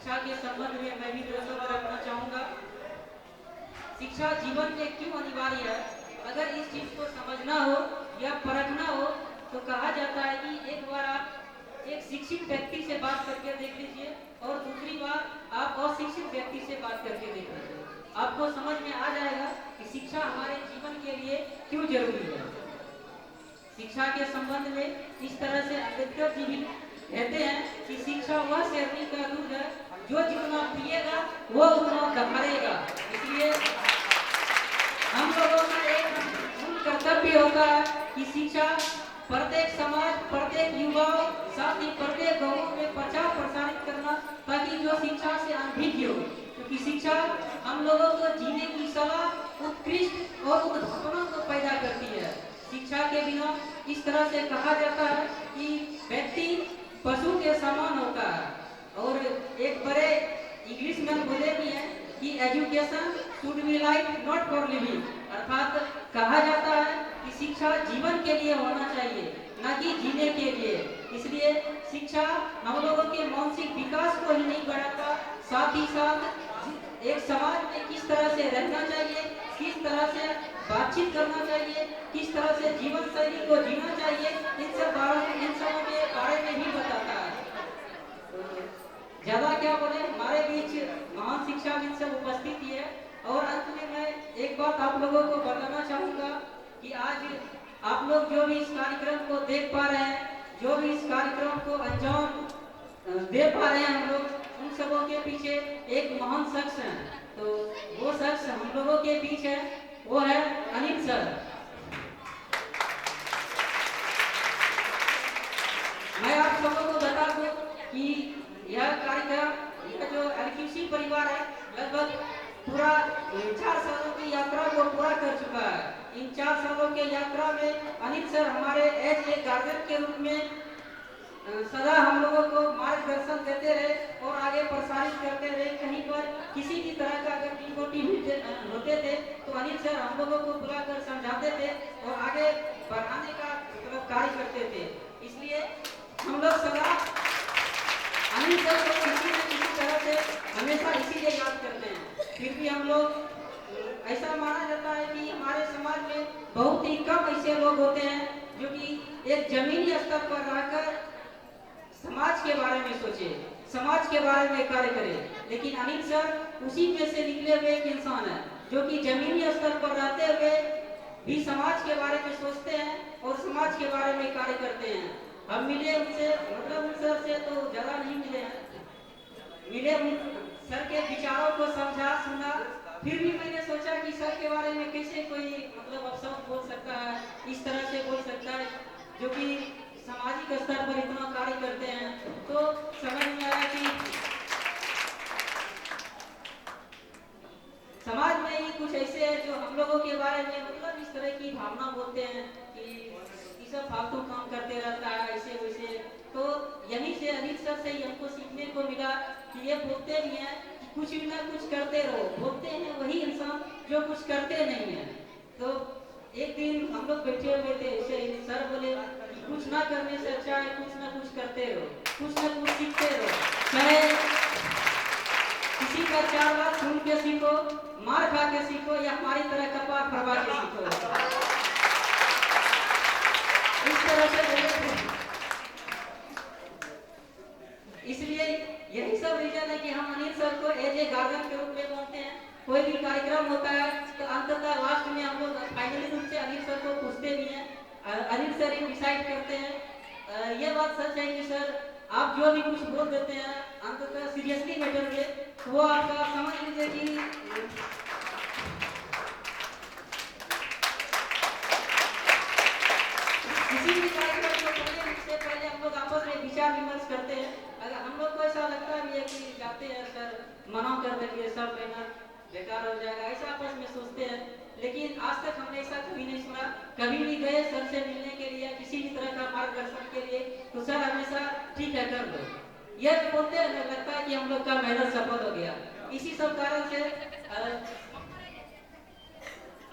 शिक्षा के संबंध में मैं भी दो शब्द रखना चाहूँगा। शिक्षा जीवन में क्यों अनिवार्य है? अगर इस चीज़ को समझना हो या परखना हो तो कहा जाता है कि एक बार आप एक शिक्षित व्यक्ति से बात करके देख लीजिए और दूसरी बार आप अशिक्षित व्यक्ति से बात करके देख लीजिए। आपको समझ में आ जाएगा कि शिक्षा हमारे जीवन के लिए क्यों जरूरी है। शिक्षा के संबंध में इस तरह से अम्बेडकर जी भी कहते हैं कि शिक्षा वह शेरनी का दूध है जो जितना पिएगा वो उतना दहाड़ेगा। इसलिए हम लोगों का एक मूल कर्तव्य होता है कि शिक्षा प्रत्येक समाज, प्रत्येक युवा, साथ ही प्रत्येक गाँवों में प्रचार प्रसारित करना, ताकि जो शिक्षा से अनभिज्ञ हो, क्योंकि शिक्षा हम लोगों को जीने की सलाह, उत्कृष्ट और उद्भावना को पैदा करती है। शिक्षा के बिना इस तरह से कहा जाता है कि व्यक्ति पशु के समान होता है। और एक बड़े इंग्लिश में बोले भी हैं कि education should be life not for living, अर्थात कहा जाता है कि शिक्षा जीवन के लिए होना चाहिए, न कि जीने के लिए। इसलिए शिक्षा हम लोगों के मानसिक विकास को ही नहीं बढ़ाता, साथ ही साथ एक समाज में किस तरह से रहना चाहिए, किस तरह से बातचीत करना चाहिए, किस तरह से जीवन शैली को जीना चाहिए, इन सब के बारे में भी बताता है। ज्यादा क्या बोले, हमारे बीच महान शिक्षाविद सब उपस्थित है। और अंत में मैं एक बात आप लोगों को बताना चाहूँगा कि आज आप लोग जो भी इस कार्यक्रम को देख पा रहे हैं, जो भी इस कार्यक्रम को अंजाम दे पा रहे हैं हम लोग, उन सबों के पीछे एक महान शख्स है। तो वो शख्स हम लोगों के बीच है, वो है अनिल सर। मैं आप सबों को बता दूं कि यह कार्यक्रम, यह जो एलक्यूसी परिवार है, लगभग पूरा 4 सालों की यात्रा को पूरा कर चुका है। इन 4 सालों के यात्रा में अनिल सर हमारे एज ए गार्जियन के रूप में सदा हम लोगों को मार्गदर्शन देते रहे और आगे प्रसारित करते रहे। कहीं पर किसी भी तरह का अगर डिफिकल्टी होते थे तो अनिल सर हम लोगों को बुलाकर समझाते थे और आगे बढ़ाने का कार्य करते थे। इसलिए हम लोग सदा अनिल सर को किसी न किसी तरह से हमेशा इसीलिए याद करते हैं। फिर भी हम लोग ऐसा माना जाता है कि हमारे समाज में बहुत ही कम ऐसे लोग होते हैं जो कि एक जमीनी स्तर पर रहकर समाज के बारे में सोचे, समाज के बारे में कार्य करे। लेकिन अनिल सर उसी में से निकले हुए एक इंसान है जो कि जमीनी स्तर पर रहते हुए भी समाज के बारे में सोचते हैं और समाज के बारे में कार्य करते हैं। हम मिले उनसे, मतलब उन सर से तो ज्यादा नहीं मिले हैं, मिले उन सर के विचारों को समझा, सुना। फिर भी मैंने सोचा कि सर के बारे में कैसे कोई मतलब अपशब्द बोल सकता है, इस तरह से बोल सकता है जो कि सामाजिक स्तर पर इतना कार्य करते हैं। तो समझ में आया कि समाज में ही कुछ ऐसे हैं जो हम लोगों के बारे में मतलब इस तरह की भावना बोलते हैं कि ये सब फालतू काम करते रहता है, ऐसे वैसे। तो यहीं से अनिल सर से ही हमको सीखने को मिला कि ये बोलते भी हैं कि कुछ भी ना कुछ करते रहो। बोलते हैं वही इंसान जो कुछ करते नहीं है। तो एक दिन हम लोग बैठे हुए थे, ऐसे सर बोले कि कुछ ना करने से अच्छा है कुछ ना कुछ करते रहो, कुछ ना कुछ सीखते रहो। चाहे किसी का 4 बार सुन के सीखो, मार खा के सीखो, या हमारी तरह कपार फरवा के सीखो। इस तरह से इसलिए यही सब रीजन है कि हम अनिल सर को एज ए गार्जियन के रूप में मानते हैं। कोई भी कार्यक्रम होता है तो अंततः लास्ट में हम लोग फाइनली रूप से अनिल सर को पूछते भी हैं, अनिल सर ही डिसाइड करते हैं। ये बात सच है कि सर आप जो भी कुछ बोल देते हैं अंततः सीरियसली मैटर में, वो आपका समझ लीजिए कि किसी भी कार्यक्रम को करने से पहले हम लोग आपस में विचार विमर्श करते हैं। अगर हम लोग को ऐसा लगता भी है कि जाते हैं सर मना कर देंगे, सब लेना बेकार हो जाएगा, ऐसा आपस में सोचते हैं। लेकिन आज तक हमने ऐसा कभी नहीं सुना। कभी भी गए सर से मिलने के लिए, किसी भी तरह का मार्गदर्शन के लिए, तो सर हमेशा ठीक है कर दो, यह बोलते हैं। लगता है कि हम लोग का मेहनत सफल हो गया। इसी सब कारण से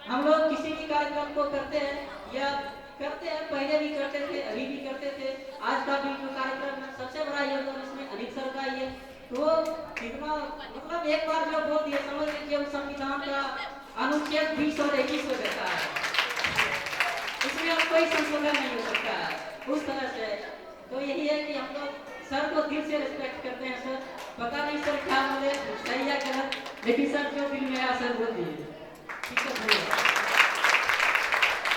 हम लोग किसी भी कार्यक्रम को करते हैं या करते हैं, पहले भी करते थे, अभी भी करते थे। आज का भी जो कार्यक्रम है सबसे बड़ा योगदान इसमें अनिल सर का ही है। तो कितना मतलब एक बार जो बोल दिया समझ लीजिए उस संविधान का अनुच्छेद 20 और 21 हो जाता है, इसमें अब कोई संशोधन नहीं हो सकता है उस तरह से। तो यही है कि हम लोग सर को दिल से रिस्पेक्ट करते हैं सर। पता नहीं सर क्या बोले, सही या गलत, लेकिन सर जो दिल में आया सर बोल दिए। ठीक है।